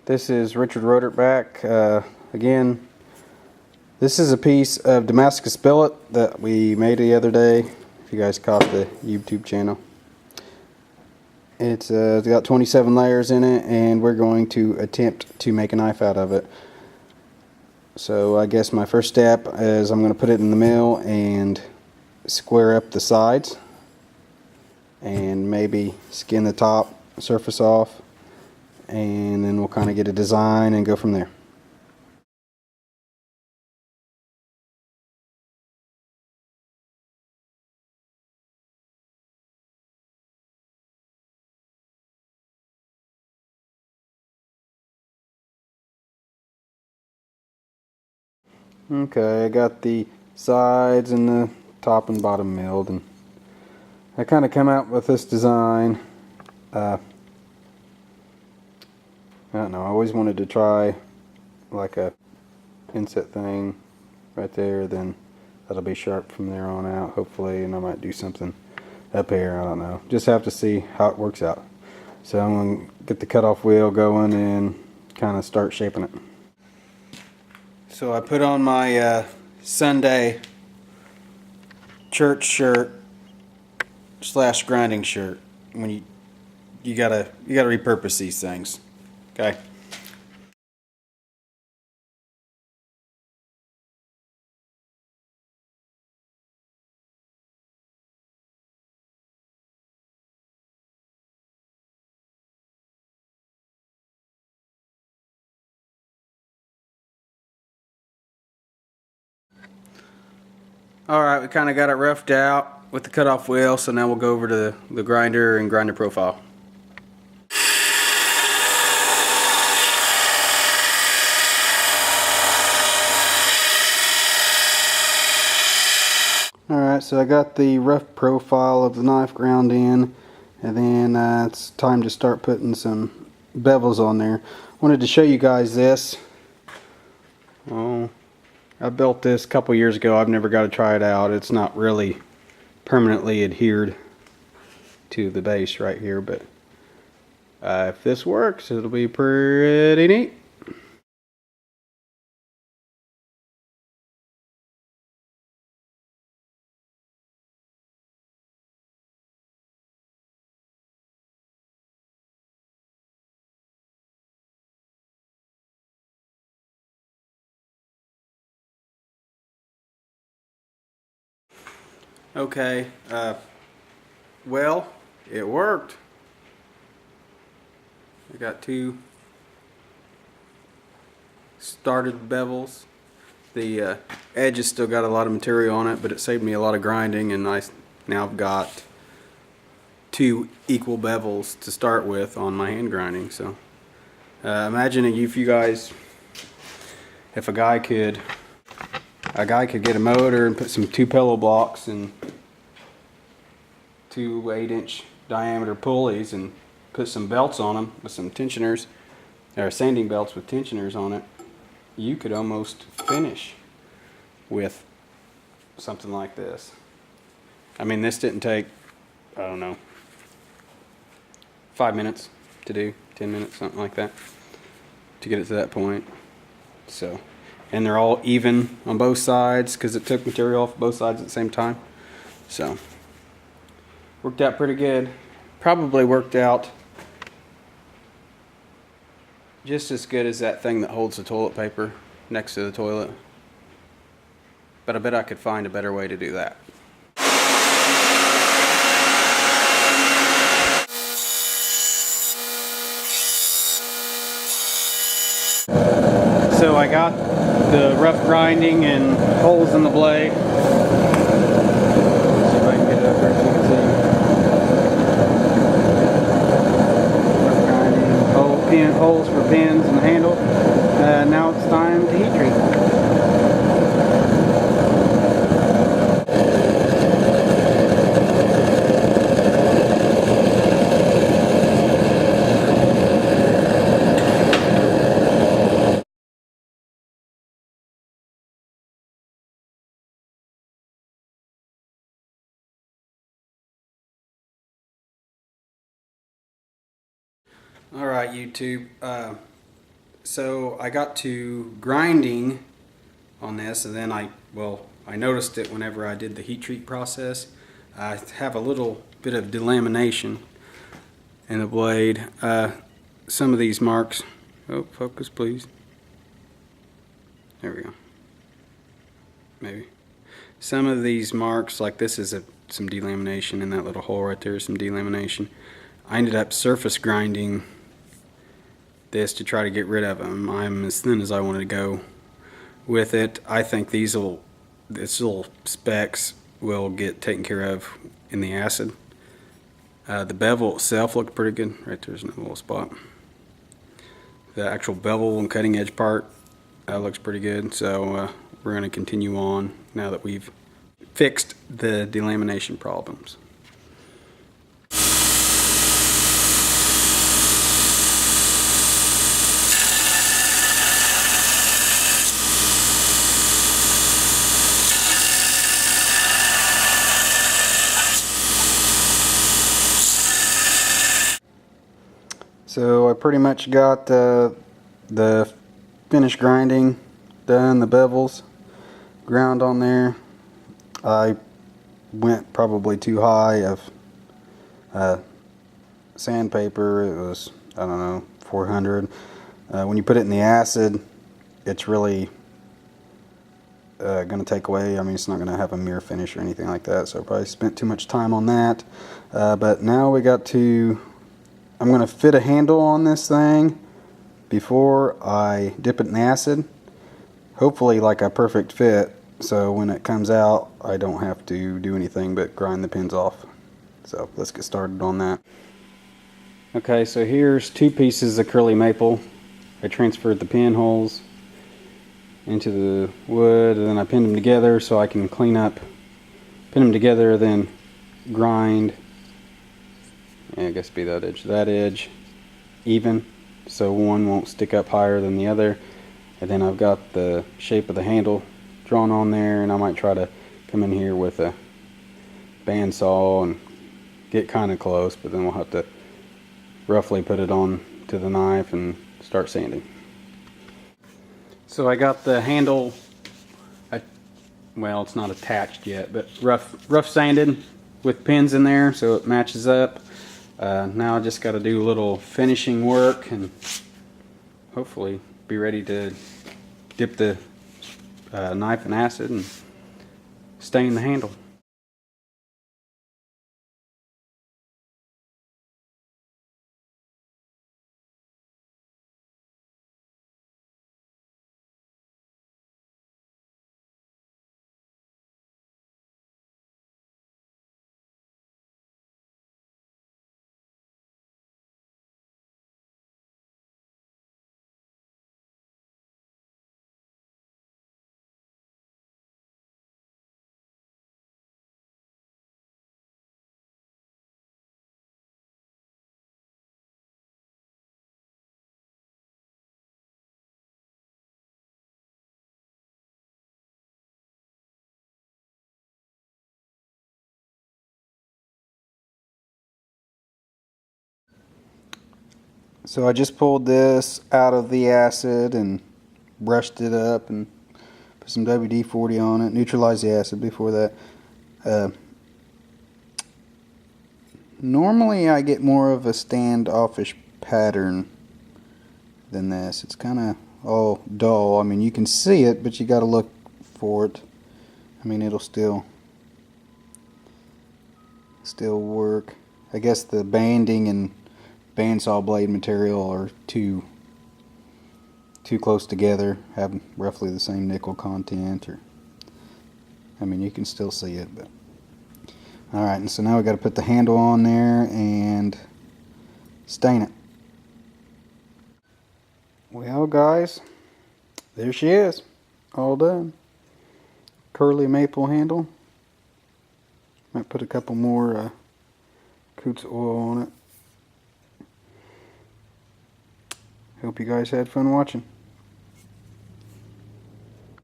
This is Richard Rotert back. Again, this is a piece of Damascus billet that we made the other day, if you guys caught the YouTube channel. It's got 27 layers in it, and we're going to attempt to make a knife out of it. So I guess my first step is I'm going to put it in the mill and square up the sides and maybe skin the top surface off, and then we'll kind of get a design and go from there. Okay, I got the sides and the top and bottom milled, and I kind of come out with this design. I don't know, I always wanted to try like a inset thing right there, then that'll be sharp from there on out hopefully, and I might do something up here, I don't know, just have to see how it works out. So I'm going to get the cutoff wheel going and kind of start shaping it. So I put on my Sunday church shirt / grinding shirt. When you gotta repurpose these things, okay? Alright, we kind of got it roughed out with the cutoff wheel, so now we'll go over to the grinder and grinder profile. Alright, so I got the rough profile of the knife ground in, and then it's time to start putting some bevels on there. Wanted to show you guys this. Oh, I built this a couple years ago. I've never got to try it out. It's not really permanently adhered to the base right here, but if this works, it'll be pretty neat. Okay, well, it worked. I got two started bevels. The edge has still got a lot of material on it, but it saved me a lot of grinding, and I now have got two equal bevels to start with on my hand grinding. So imagine if you guys, if a guy could get a motor and put some 2 pillow blocks and 2 8-inch diameter pulleys and put some belts on them with some tensioners, or sanding belts with tensioners on it, you could almost finish with something like this. I mean, this didn't take, I don't know, 5 minutes to do, 10 minutes, something like that, to get it to that point. So, and they're all even on both sides because it took material off both sides at the same time. So, worked out pretty good. Probably worked out just as good as that thing that holds the toilet paper next to the toilet. But I bet I could find a better way to do that. So I got the rough grinding and holes in the blade. Let's see if I can get it up here so you can see. Rough grinding, holes for pins and the handle. Now it's time to heat treat. Alright, YouTube, So I got to grinding on this, and then I noticed it whenever I did the heat treat process. I have a little bit of delamination in the blade. Some of these marks, oh, focus please. There we go. Maybe. Some of these marks, like this is some delamination in that little hole right there, some delamination. I ended up surface grinding this to try to get rid of them. I'm as thin as I wanted to go with it. I think these little specks will get taken care of in the acid. The bevel itself looked pretty good. Right there's another little spot. The actual bevel and cutting edge part looks pretty good. So we're going to continue on now that we've fixed the delamination problems. So I pretty much got the finished grinding done, the bevels ground on there. I went probably too high of sandpaper. It was, I don't know, 400. When you put it in the acid, it's really going to take away. I mean, it's not going to have a mirror finish or anything like that, so I probably spent too much time on that. But now we got to, I'm going to fit a handle on this thing before I dip it in acid. Hopefully like a perfect fit, so when it comes out I don't have to do anything but grind the pins off. So let's get started on that. Okay, so here's 2 pieces of curly maple. I transferred the pinholes into the wood, and then I pinned them together so I can pin them together, then grind. I guess be that edge even, so one won't stick up higher than the other. And then I've got the shape of the handle drawn on there, and I might try to come in here with a bandsaw and get kind of close, but then we'll have to roughly put it on to the knife and start sanding. So I got the handle, well, it's not attached yet, but rough sanded with pins in there so it matches up. Now I just got to do a little finishing work and hopefully be ready to dip the knife in acid and stain the handle. So I just pulled this out of the acid and brushed it up and put some WD-40 on it, neutralized the acid before that. Normally I get more of a standoffish pattern than this. It's kind of all dull. I mean, you can see it, but you got to look for it. I mean, it'll still work. I guess the banding and bandsaw blade material are too close together, have roughly the same nickel content, or I mean, you can still see it, but alright. And so now we got to put the handle on there and stain it. Well guys, there she is, all done. Curly maple handle. Might put a couple more Coots oil on it. Hope you guys had fun watching.